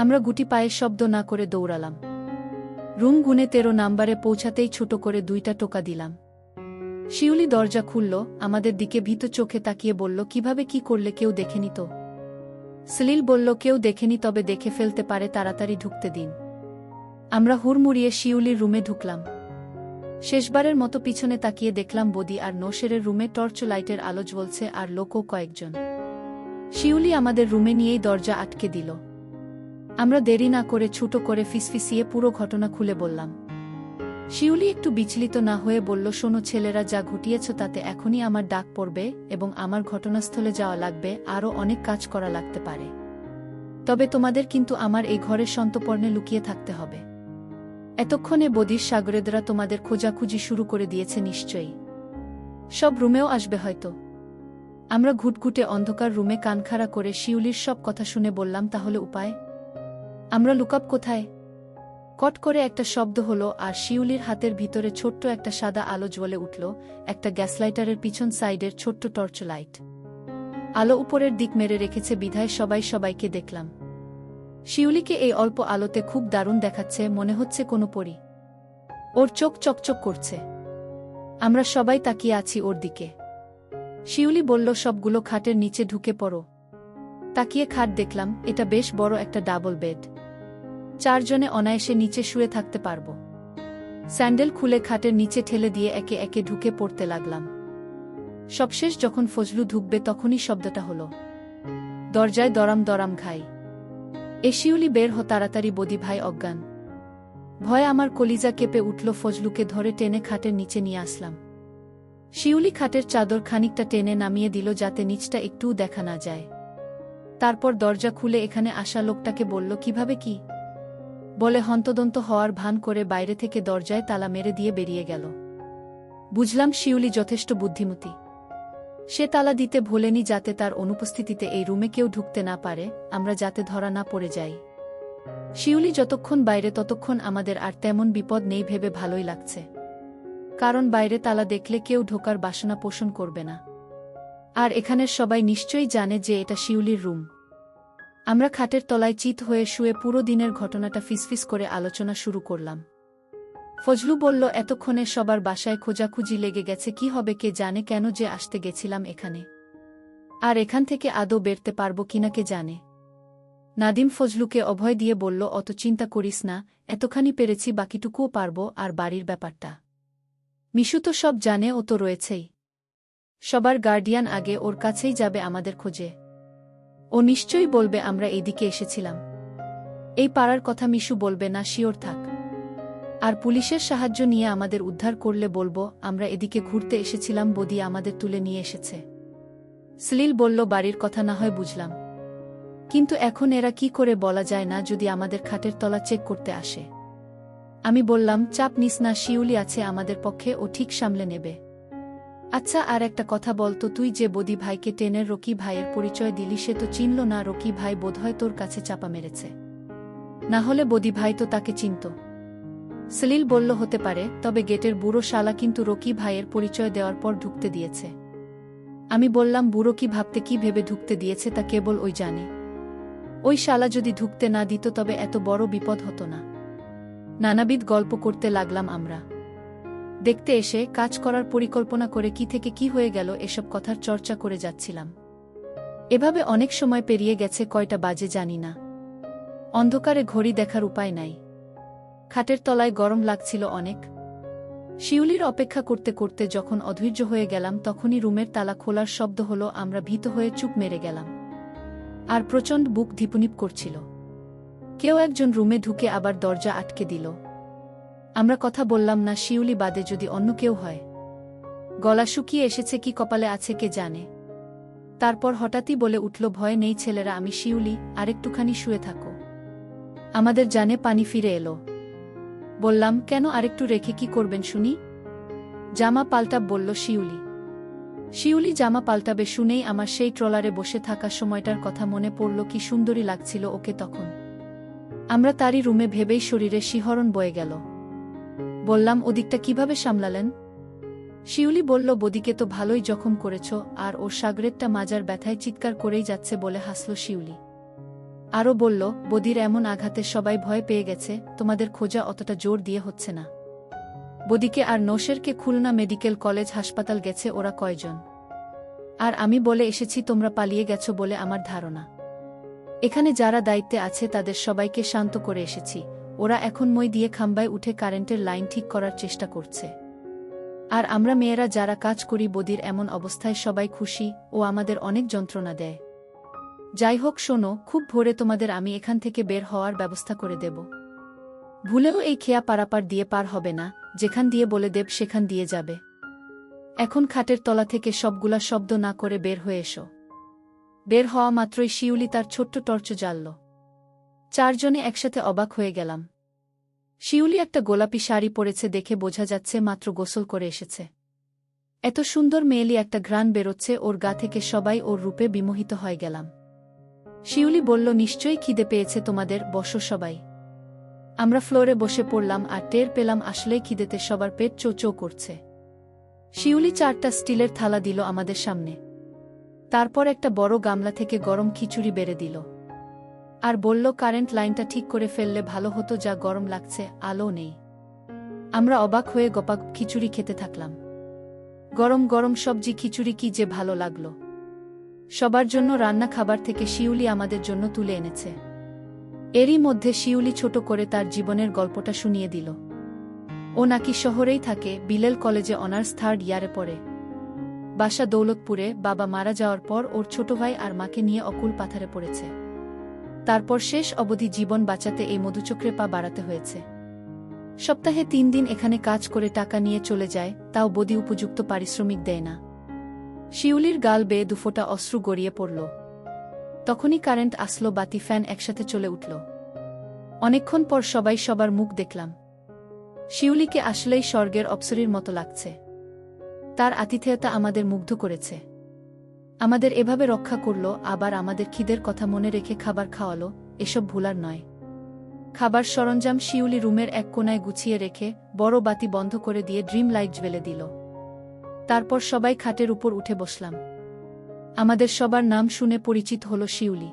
আমরা গুটি পায়ের শব্দ না করে দৌড়ালাম। রুম গুনে 13 নাম্বারে পৌঁছাতেই ছোট করে 2টা টোকা দিলাম। শিউলি দরজা খুলল, আমাদের দিকে ভীত চোখে তাকিয়ে বলল, কিভাবে কি করলে? কেউ দেখেনি তো? সলিল বলল, কেউ দেখেনি, তবে দেখে ফেলতে পারে, তাড়াতাড়ি ঢুকতে দিন। আমরা হুড়মুড়িয়ে শিউলির রুমে ঢুকলাম। শেষবারের মতো পিছনে তাকিয়ে দেখলাম বদি আর নৌশেরের রুমে টর্চ লাইটের আলো জ্বলছে, আর লোকও কয়েকজন। শিউলি আমাদের রুমে নিয়েই দরজা আটকে দিল। আমরা দেরি না করে ছুটো করে ফিসফিসিয়ে পুরো ঘটনা খুলে বললাম। শিউলি একটু বিচলিত না হয়ে বলল, শোনো ছেলেরা, যা ঘটিয়েছ তাতে এখনই আমার ডাক পড়বে এবং আমার ঘটনাস্থলে যাওয়া লাগবে, আরও অনেক কাজ করা লাগতে পারে। তবে তোমাদের কিন্তু আমার এই ঘরের সন্তর্পণে লুকিয়ে থাকতে হবে। এতক্ষণে বদির সাগরেদরা তোমাদের খোঁজাখুঁজি শুরু করে দিয়েছে নিশ্চয়ই। সব রুমেও আসবে হয়তো। আমরা ঘুটঘুটে অন্ধকার রুমে কানখাড়া করে শিউলির সব কথা শুনে বললাম, তাহলে উপায়? আমরা লুকাব কোথায়? কট করে একটা শব্দ হলো, আর শিউলির হাতের ভিতরে ছোট্ট একটা সাদা আলো জ্বলে উঠল, একটা গ্যাসলাইটারের পিছন সাইডের ছোট্ট টর্চ লাইট। আলো উপরের দিক মেরে রেখেছে বিধায় সবাইকে দেখলাম। শিউলিকে এই অল্প আলোতে খুব দারুণ দেখাচ্ছে, মনে হচ্ছে কোনো পরী। ওর চোখ চকচক করছে। আমরা সবাই তাকিয়ে আছি ওর দিকে। শিউলি বলল, সবগুলো খাটের নিচে ঢুকে পড়ো। তাকিয়ে খাট দেখলাম, এটা বেশ বড় একটা ডাবল বেড। 4 জনে অনায়াসে নিচে শুয়ে থাকতে পারব। স্যান্ডেল খুলে খাটের নিচে ঠেলে দিয়ে একে একে ঢুকে পড়তে লাগলাম। সবশেষ যখন ফজলু ঢুকবে তখনই শব্দটা হলো। দরজায় দরাম দরাম ঘাই। এ শিউলি, বের হ তাড়াতাড়ি, বদি ভাই অজ্ঞান। ভয়ে আমার কলিজা কেঁপে উঠল। ফজলুকে ধরে টেনে খাটের নিচে নিয়ে আসলাম। শিউলি খাটের চাদর খানিকটা টেনে নামিয়ে দিল যাতে নিচটা একটুও দেখা না যায়। তারপর দরজা খুলে এখানে আসা লোকটাকে বলল, কিভাবে কি? বলে হন্তদন্ত হওয়ার ভান করে বাইরে থেকে দরজায় তালা মেরে দিয়ে বেরিয়ে গেল। বুঝলাম শিউলি যথেষ্ট বুদ্ধিমতী। সে তালা দিতে ভোলেনি যাতে তার অনুপস্থিতিতে এই রুমে কেউ ঢুকতে না পারে, আমরা যাতে ধরা না পড়ে যাই। শিউলি যতক্ষণ বাইরে ততক্ষণ আমাদের আর তেমন বিপদ নেই ভেবে ভালোই লাগছে। কারণ বাইরে তালা দেখলে কেউ ঢোকার বাসনা পোষণ করবে না। আর এখানের সবাই নিশ্চয়ই জানে যে এটা শিউলির রুম। আমরা খাটের তলায় চিত হয়ে শুয়ে পুরো দিনের ঘটনাটা ফিসফিস করে আলোচনা শুরু করলাম। ফজলু বলল, এতক্ষণে সবার বাসায় খোঁজাখুঁজি লেগে গেছে, কি হবে কে জানে, কেন যে আসতে গেছিলাম এখানে, আর এখান থেকে আদৌ বেরতে পারবো কিনা কে জানে। নাদিম ফজলুকে অভয় দিয়ে বলল, অত চিন্তা করিস না, এতখানি পেরেছি, বাকিটুকুও পারব। আর বাড়ির ব্যাপারটা মিশু তো সব জানে, ও তো রয়েছেই সবার গার্ডিয়ান, আগে ওর কাছেই যাবে আমাদের খোঁজে। ও নিশ্চয়ই বলবে আমরা এইদিকে এসেছিলাম। এই পাড়ার কথা মিশু বলবে না, শিওর থাক। আর পুলিশের সাহায্য নিয়ে আমাদের উদ্ধার করলে বলবো আমরা এদিকে ঘুরতে এসেছিলাম, বদি আমাদের তুলে নিয়ে এসেছে। সলিল বলল, বাড়ির কথা না হয় বুঝলাম, কিন্তু এখন এরা কি করে বলা যায় না যদি আমাদের খাটের তলা চেক করতে আসে। আমি বললাম, চাপ নিস না, শিউলি আছে আমাদের পক্ষে, ও ঠিক সামলে নেবে। আচ্ছা, আর একটা কথা বলতো, তুই যে বদি ভাইকে টেনের রকি ভাইয়ের পরিচয় দিলি, সে তো চিনল না। রকি ভাই বোধহয় তোর কাছে চাপা মেরেছে, না হলে বদি ভাই তো তাকে চিনত। সলিল বলল, হতে পারে, তবে গেটের বুড়ো শালা কিন্তু রকি ভাইয়ের পরিচয় দেওয়ার পর ঢুকতে দিয়েছে। আমি বললাম, বুড়ো কি ভাবতে, কি ভেবে ঢুকতে দিয়েছে তা কেবল ওই জানে। ওই শালা যদি ঢুকতে না দিত তবে এত বড় বিপদ হতো না। নানাবিধ গল্প করতে লাগলাম আমরা। দেখতে এসে কাজ করার পরিকল্পনা করে কি থেকে কি হয়ে গেল এসব কথার চর্চা করে যাচ্ছিলাম। এভাবে অনেক সময় পেরিয়ে গেছে, কয়টা বাজে জানি না। অন্ধকারে ঘড়ি দেখার উপায় নাই। খাটের তলায় গরম লাগছিল অনেক। শিউলির অপেক্ষা করতে করতে যখন অধৈর্য হয়ে গেলাম, তখনই রুমের তালা খোলার শব্দ হলো। আমরা ভীত হয়ে চুপ মেরে গেলাম। আর প্রচণ্ড বুক ধিপুনিপ করছিল। কেউ একজন রুমে ঢুকে আবার দরজা আটকে দিল। আমরা কথা বললাম না, শিউলি বাদে যদি অন্য কেউ হয়। গলা শুকিয়ে এসেছে কি কপালে আছে কে জানে। তারপর হঠাৎই বলে উঠল, ভয় নেই ছেলেরা, আমি শিউলি, আরেকটুখানি শুয়ে থাকো। আমাদের জানে পানি ফিরে এলো। বললাম, কেন, আরেকটু রেখে কি করবেন শুনি? জামা পাল্টাব, বলল শিউলি। শিউলি জামা পাল্টাবে শুনেই আমার সেই ট্রলারে বসে থাকা সময়টার কথা মনে পড়ল। কি সুন্দরী লাগছিল ওকে তখন। আমরা তারই রুমে ভেবেই শরীরে শিহরণ বয়ে গেল। বললাম, ওদিকটা কিভাবে সামলালেন? শিউলি বলল, বদিকে তো ভালোই জখম করেছ, আর ওর সাগরেরটা মাজার ব্যথায় চিৎকার করেই যাচ্ছে বলে হাসল শিউলি। আরও বলল, বদির এমন আঘাতে সবাই ভয় পেয়ে গেছে, তোমাদের খোঁজা অতটা জোর দিয়ে হচ্ছে না। বদিকে আর নৌশেরকে খুলনা মেডিকেল কলেজ হাসপাতাল গেছে ওরা কয়জন। আর আমি বলে এসেছি তোমরা পালিয়ে গেছ বলে আমার ধারণা। এখানে যারা দায়িত্বে আছে তাদের সবাইকে শান্ত করে এসেছি। ওরা এখন মই দিয়ে খাম্বায় উঠে কারেন্টের লাইন ঠিক করার চেষ্টা করছে। আর আমরা মেয়েরা যারা কাজ করি বদির এমন অবস্থায় সবাই খুশি, ও আমাদের অনেক যন্ত্রণা দেয়। যাই হোক শোনো, খুব ভোরে তোমাদের আমি এখান থেকে বের হওয়ার ব্যবস্থা করে দেব। ভুলেও এই খেয়া পারাপার দিয়ে পার হবে না, যেখান দিয়ে বলে দেব সেখান দিয়ে যাবে। এখন খাটের তলা থেকে সবগুলা শব্দ না করে বের হয়ে এসো। বের হওয়া মাত্রই শিউলি তার ছোট্ট টর্চ জ্বালল। চারজনে একসাথে অবাক হয়ে গেলাম। শিউলি একটা গোলাপি শাড়ি পরেছে দেখে বোঝা যাচ্ছে মাত্র গোসল করে এসেছে। এত সুন্দর মেয়েলি একটা ঘ্রাণ বেরোচ্ছে ওর গা থেকে, সবাই ওর রূপে বিমোহিত হয়ে গেলাম। শিউলি বলল, নিশ্চয়ই খিদে পেয়েছে তোমাদের, বসো সবাই। আমরা ফ্লোরে বসে পড়লাম আর টের পেলাম আসলেই খিদেতে সবার পেট চো চো করছে। শিউলি 4টা স্টিলের থালা দিল আমাদের সামনে। তারপর একটা বড় গামলা থেকে গরম খিচুড়ি বেড়ে দিল। আর বলল, কারেন্ট লাইনটা ঠিক করে ফেললে ভালো হতো, যা গরম লাগছে, আলো নেই। আমরা অবাক হয়ে গপাক খিচুড়ি খেতে থাকলাম। গরম গরম সবজি খিচুড়ি কি যে ভালো লাগলো। সবার জন্য রান্না খাবার থেকে শিউলি আমাদের জন্য তুলে এনেছে। এরই মধ্যে শিউলি ছোট করে তার জীবনের গল্পটা শুনিয়ে দিল। ও নাকি শহরেই থাকে, বিলেল কলেজে অনার্স 3rd ইয়ারে পড়ে। বাসা দৌলতপুরে, বাবা মারা যাওয়ার পর ওর ছোট ভাই আর মাকে নিয়ে অকুল পাথারে পড়েছে। তারপর শেষ অবধি জীবন বাঁচাতে এই মধুচক্রে পা বাড়াতে হয়েছে। সপ্তাহে 3 দিন এখানে কাজ করে টাকা নিয়ে চলে যায়, তাও বদি উপযুক্ত পারিশ্রমিক দেয় না। শিউলির গাল বেয়ে 2 ফোঁটা অশ্রু গড়িয়ে পড়ল। তখনই কারেন্ট আসলো, বাতি ফ্যান একসাথে চলে উঠল। অনেকক্ষণ পর সবাই সবার মুখ দেখলাম। শিউলিকে আসলেই স্বর্গের অপ্সরীর মতো লাগছে। তার আতিথেয়তা আমাদের মুগ্ধ করেছে। আমাদের এভাবে রক্ষা করল, আবার আমাদের খিদের কথা মনে রেখে খাবার খাওয়ালো, এসব ভুলার নয়। খাবার সরঞ্জাম শিউলি রুমের এক কোনায় গুছিয়ে রেখে বড় বাতি বন্ধ করে দিয়ে ড্রিম লাইট জ্বেলে দিল। তারপর সবাই খাটের উপর উঠে বসলাম। আমাদের সবার নাম শুনে পরিচিত হলো শিউলি।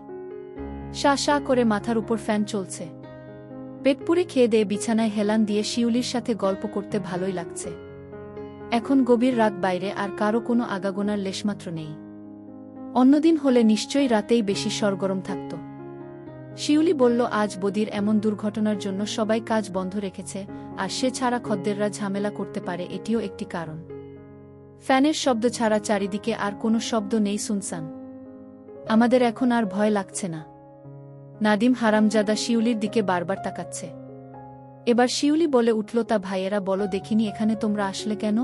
শা শা করে মাথার উপর ফ্যান চলছে। পেট পুরে খেয়ে দিয়ে বিছানায় হেলান দিয়ে শিউলির সাথে গল্প করতে ভালোই লাগছে। এখন গভীর রাত বাইরে, আর কারো কোনো আগাগোনার লেশমাত্র নেই। অন্যদিন হলে নিশ্চয়ই রাতেই বেশি সরগরম থাকত। শিউলি বলল আজ বদির এমন দুর্ঘটনার জন্য সবাই কাজ বন্ধ রেখেছে, আর সে ছাড়া খদ্দেররা ঝামেলা করতে পারে এটিও একটি কারণ। ফ্যানের শব্দ ছাড়া চারিদিকে আর কোনো শব্দ নেই, শুনসান। আমাদের এখন আর ভয় লাগছে না। নাদিম হারামজাদা শিউলির দিকে বারবার তাকাচ্ছে। এবার শিউলি বলে উঠল, তা ভাইয়েরা বলো দেখিনি এখানে তোমরা আসলে কেন?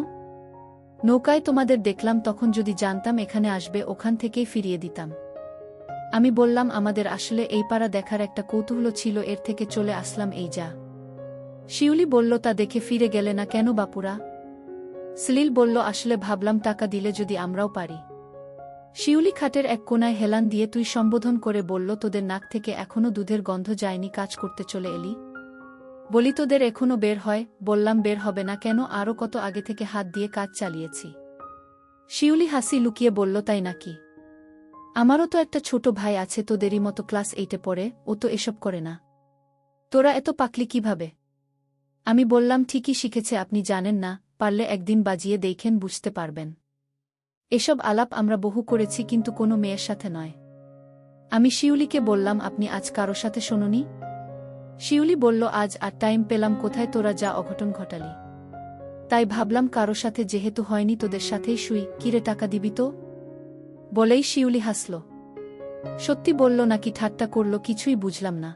নৌকায় তোমাদের দেখলাম, তখন যদি জানতাম এখানে আসবে ওখান থেকেই ফিরিয়ে দিতাম। আমি বললাম আমাদের আসলে এই পাড়া দেখার একটা কৌতূহল ছিল, এর থেকে চলে আসলাম এই যা। শিউলি বলল, তা দেখে ফিরে গেলে না কেন বাপুরা? সলিল বলল, আসলে ভাবলাম টাকা দিলে যদি আমরাও পারি। শিউলি খাটের এক কোনায় হেলান দিয়ে তুই সম্বোধন করে বলল, তোদের নাক থেকে এখনো দুধের গন্ধ যায়নি, কাজ করতে চলে এলি? বলি তোদের এখনো বের হয়? বললাম বের হবে না কেন, আরও কত আগে থেকে হাত দিয়ে কাজ চালিয়েছি। শিউলি হাসি লুকিয়ে বলল, তাই নাকি? আমারও তো একটা ছোট ভাই আছে তোদেরই মতো, ক্লাস 8-এ পড়ে, ও তো এসব করে না। তোরা এত পাকলি কিভাবে? আমি বললাম ঠিকই শিখেছে, আপনি জানেন না, পারলে একদিন বাজিয়ে দেখেন, বুঝতে পারবেন। এসব আলাপ আমরা বহু করেছি, কিন্তু কোনো মেয়ের সাথে নয়। আমি শিউলিকে বললাম, আপনি আজ কারো সাথে শোনোনি? শিউলি বলল, আজ আর টাইম পেলাম কোথায়, তোরা যা অঘটন ঘটালি। তাই ভাবলাম কারো সাথে যেহেতু হয়নি তোদের সাথেই শুই, কিরে টাকা দিবি তো? বলেই শিউলি হাসল। সত্যি বলল নাকি ঠাট্টা করল কিছুই বুঝলাম না।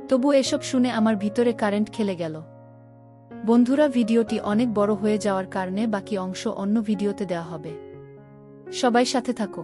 তবু এসব শুনে আমার ভিতরে কারেন্ট খেলে গেল। বন্ধুরা, ভিডিওটি অনেক বড় হয়ে যাওয়ার কারণে বাকি অংশ অন্য ভিডিওতে দেওয়া হবে। সবাই সাথে থাকো।